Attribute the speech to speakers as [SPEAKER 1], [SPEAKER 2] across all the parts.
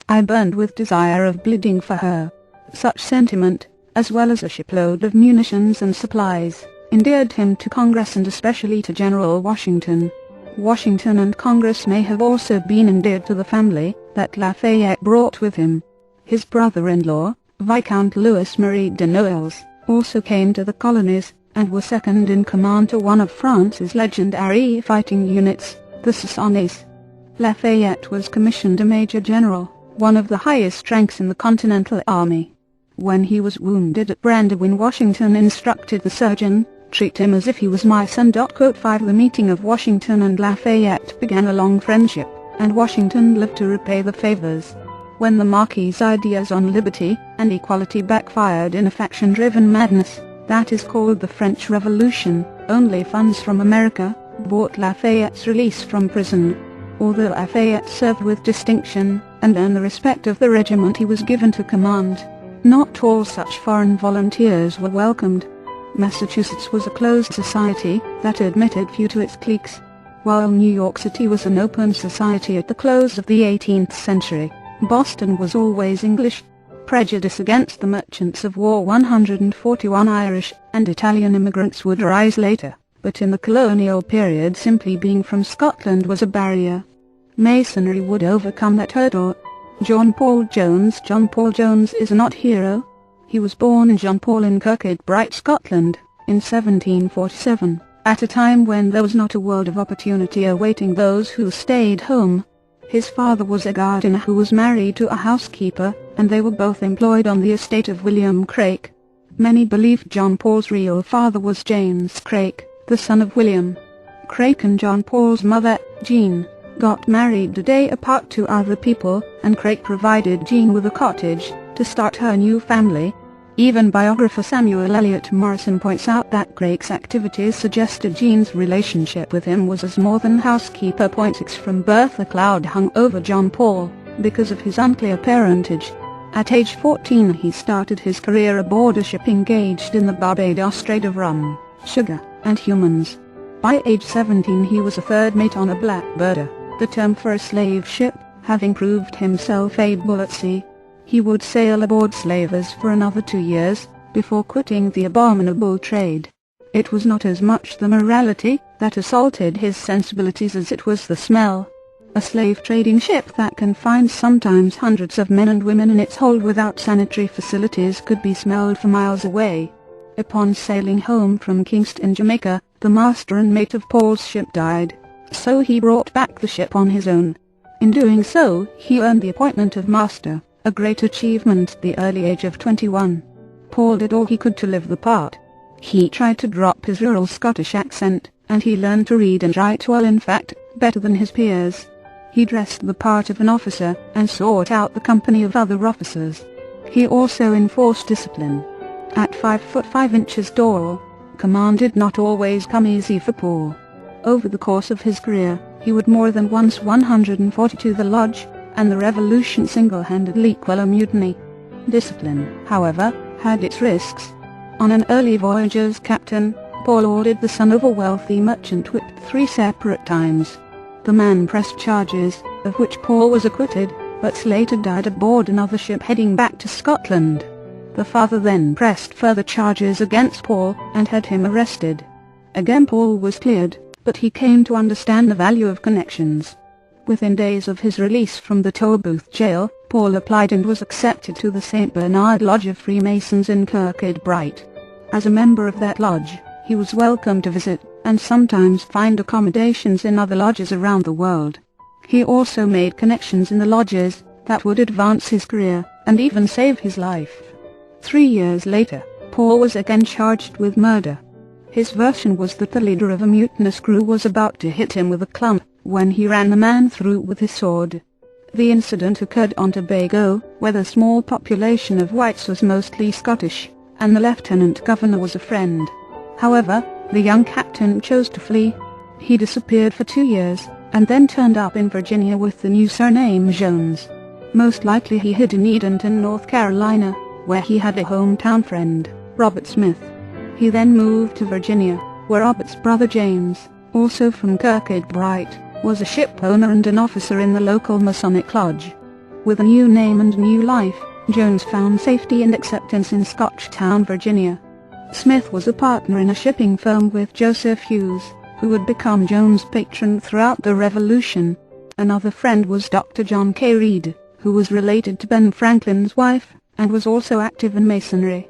[SPEAKER 1] I burned with desire of bleeding for her. Such sentiment, as well as a shipload of munitions and supplies, endeared him to Congress and especially to General Washington. Washington and Congress may have also been endeared to the family that Lafayette brought with him. His brother-in-law, Viscount Louis Marie de Noailles, also came to the colonies, and was second in command to one of France's legendary fighting units, the Soissonnais. Lafayette was commissioned a Major General, one of the highest ranks in the Continental Army. When he was wounded at Brandywine, Washington instructed the surgeon, "Treat him as if he was my son." 5 The meeting of Washington and Lafayette began a long friendship, and Washington lived to repay the favors. When the Marquis's ideas on liberty and equality backfired in a faction-driven madness, that is called the French Revolution, only funds from America bought Lafayette's release from prison. Although Lafayette served with distinction, and earned the respect of the regiment he was given to command, not all such foreign volunteers were welcomed. Massachusetts was a closed society that admitted few to its cliques, while New York City was an open society at the close of the 18th century. Boston was always English. Prejudice against the merchants of war, 141 Irish and Italian immigrants, would arise later, but in the colonial period simply being from Scotland was a barrier. Masonry would overcome that hurdle. John Paul Jones is not hero. He was born in John Paul in Kirkcudbright, Scotland, in 1747, at a time when there was not a world of opportunity awaiting those who stayed home. His father was a gardener who was married to a housekeeper, and they were both employed on the estate of William Craik. Many believed John Paul's real father was James Craik, the son of William Craik, and John Paul's mother, Jean, got married a day apart to other people, and Craik provided Jean with a cottage to start her new family. Even biographer Samuel Eliot Morison points out that Craik's activities suggested Jean's relationship with him was as more than housekeeper. 6 From birth a cloud hung over John Paul, because of his unclear parentage. At age 14 he started his career aboard a ship engaged in the Barbados trade of rum, sugar, and humans. By age 17 he was a third mate on a blackbirder, the term for a slave ship, having proved himself able at sea. He would sail aboard slavers for another 2 years, before quitting the abominable trade. It was not as much the morality that assaulted his sensibilities as it was the smell. A slave-trading ship that confined sometimes hundreds of men and women in its hold without sanitary facilities could be smelled for miles away. Upon sailing home from Kingston, Jamaica, the master and mate of Paul's ship died, so he brought back the ship on his own. In doing so, he earned the appointment of master, a great achievement at the early age of 21. Paul did all he could to live the part. He tried to drop his rural Scottish accent, and he learned to read and write well, in fact, better than his peers. He dressed the part of an officer, and sought out the company of other officers. He also enforced discipline. At 5 foot 5 inches tall, command did not always come easy for Paul. Over the course of his career, he would more than once 142 the lodge, and the Revolution single-handedly quell a mutiny. Discipline, however, had its risks. On an early voyage as captain, Paul ordered the son of a wealthy merchant whipped 3 separate times. The man pressed charges, of which Paul was acquitted, but later died aboard another ship heading back to Scotland. The father then pressed further charges against Paul, and had him arrested. Again Paul was cleared, but he came to understand the value of connections. Within days of his release from the Tolbooth jail, Paul applied and was accepted to the St. Bernard Lodge of Freemasons in Kirkcudbright. As a member of that lodge, he was welcome to visit, and sometimes find accommodations in other lodges around the world. He also made connections in the lodges that would advance his career, and even save his life. 3 years later, Paul was again charged with murder. His version was that the leader of a mutinous crew was about to hit him with a club, when he ran the man through with his sword. The incident occurred on Tobago, where the small population of whites was mostly Scottish, and the lieutenant governor was a friend. However, the young captain chose to flee. He disappeared for 2 years, and then turned up in Virginia with the new surname Jones. Most likely he hid in Edenton, North Carolina, where he had a hometown friend, Robert Smith. He then moved to Virginia, where Robert's brother James, also from Kirkcudbright, was a ship owner and an officer in the local Masonic lodge. With a new name and new life, Jones found safety and acceptance in Scotchtown, Virginia. Smith was a partner in a shipping firm with Joseph Hughes, who would become Jones' patron throughout the Revolution. Another friend was Dr. John K. Reed, who was related to Ben Franklin's wife, and was also active in Masonry.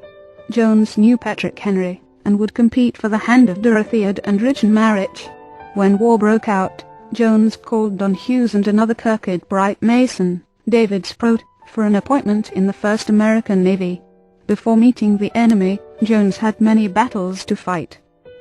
[SPEAKER 1] Jones knew Patrick Henry, and would compete for the hand of Dorothea Dandridge in marriage. When war broke out, Jones called on Hughes and another Kirkcudbright Mason, David Sproat, for an appointment in the 1st American Navy. Before meeting the enemy, Jones had many battles to fight.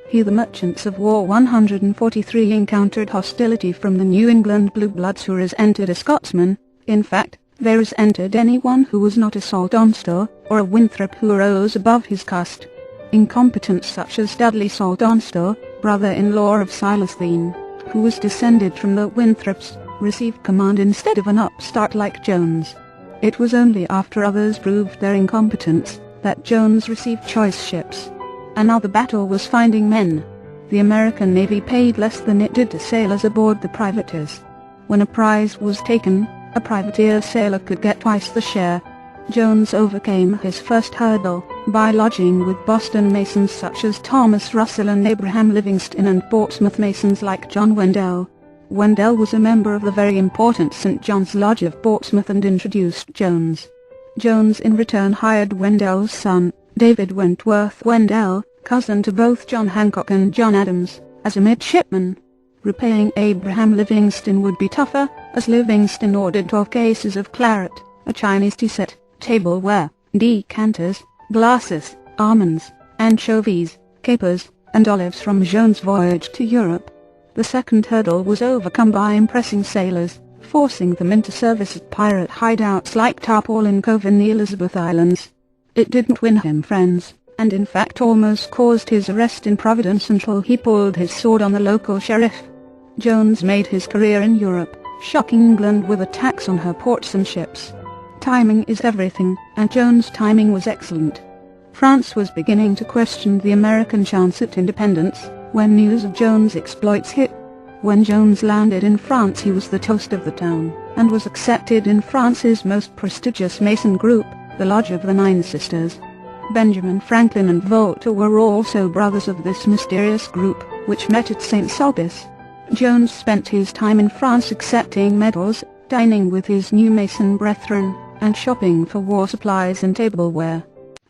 [SPEAKER 1] He, the merchants of war 143, encountered hostility from the New England Blue Bloods who resented a Scotsman. In fact, they resented anyone who was not a Saltonstall or a Winthrop who rose above his caste. Incompetents such as Dudley Saltonstall, brother-in-law of Silas Thien, who was descended from the Winthrops, received command instead of an upstart like Jones. It was only after others proved their incompetence that Jones received choice ships. Another battle was finding men. The American Navy paid less than it did to sailors aboard the privateers. When a prize was taken, a privateer sailor could get twice the share. Jones overcame his first hurdle by lodging with Boston Masons such as Thomas Russell and Abraham Livingston, and Portsmouth Masons like John Wendell. Wendell was a member of the very important St. John's Lodge of Portsmouth and introduced Jones. Jones in return hired Wendell's son, David Wentworth Wendell, cousin to both John Hancock and John Adams, as a midshipman. Repaying Abraham Livingston would be tougher, as Livingston ordered 12 cases of claret, a Chinese tea set, tableware, decanters, glasses, almonds, anchovies, capers, and olives from Jones' voyage to Europe. The second hurdle was overcome by impressing sailors, forcing them into service at pirate hideouts like Tarpaulin Cove in the Elizabeth Islands. It didn't win him friends, and in fact almost caused his arrest in Providence until he pulled his sword on the local sheriff. Jones made his career in Europe, shocking England with attacks on her ports and ships. Timing is everything, and Jones' timing was excellent. France was beginning to question the American chance at independence, when news of Jones' exploits hit. When Jones landed in France, he was the toast of the town, and was accepted in France's most prestigious Mason group, the Lodge of the Nine Sisters. Benjamin Franklin and Volta were also brothers of this mysterious group, which met at St. Sulpice. Jones spent his time in France accepting medals, dining with his new Mason brethren, and shopping for war supplies and tableware.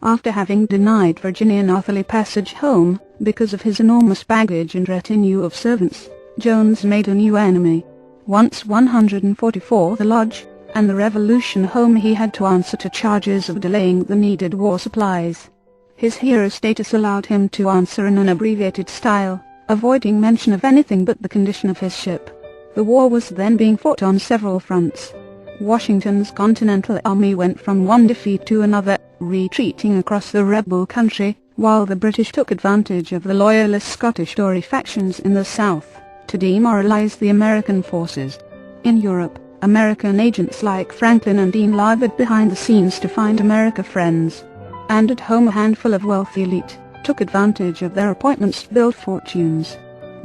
[SPEAKER 1] After having denied Virginia northerly passage home, because of his enormous baggage and retinue of servants, Jones made a new enemy. Once 144 the Lodge, and the Revolution home, he had to answer to charges of delaying the needed war supplies. His hero status allowed him to answer in an abbreviated style, avoiding mention of anything but the condition of his ship. The war was then being fought on several fronts. Washington's Continental Army went from one defeat to another, retreating across the rebel country, while the British took advantage of the loyalist Scottish Tory factions in the south to demoralize the American forces. In Europe, American agents like Franklin and Dean labored behind the scenes to find America friends. And at home, a handful of wealthy elite took advantage of their appointments to build fortunes.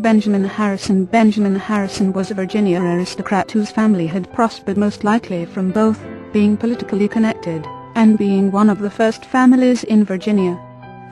[SPEAKER 1] Benjamin Harrison was a Virginia aristocrat whose family had prospered most likely from both being politically connected and being one of the first families in Virginia.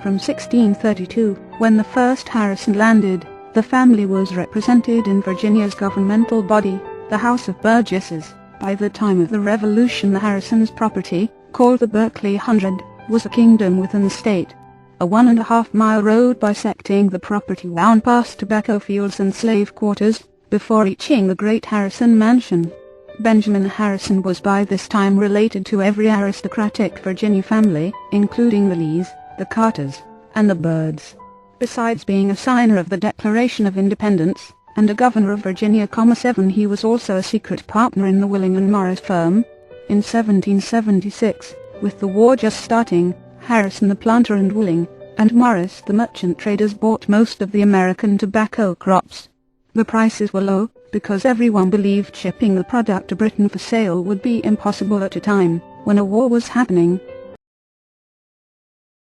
[SPEAKER 1] From 1632, when the first Harrison landed, the family was represented in Virginia's governmental body, the House of Burgesses. By the time of the Revolution, the Harrisons' property, called the Berkeley Hundred, was a kingdom within the state. A 1.5-mile road bisecting the property wound past tobacco fields and slave quarters, before reaching the great Harrison mansion. Benjamin Harrison was by this time related to every aristocratic Virginia family, including the Lees, the Carters, and the Byrds. Besides being a signer of the Declaration of Independence, and a governor of Virginia, 7, he was also a secret partner in the Willing and Morris firm. In 1776, with the war just starting, Harrison the planter and Willing, and Morris the merchant traders bought most of the American tobacco crops. The prices were low, because everyone believed shipping the product to Britain for sale would be impossible at a time when a war was happening.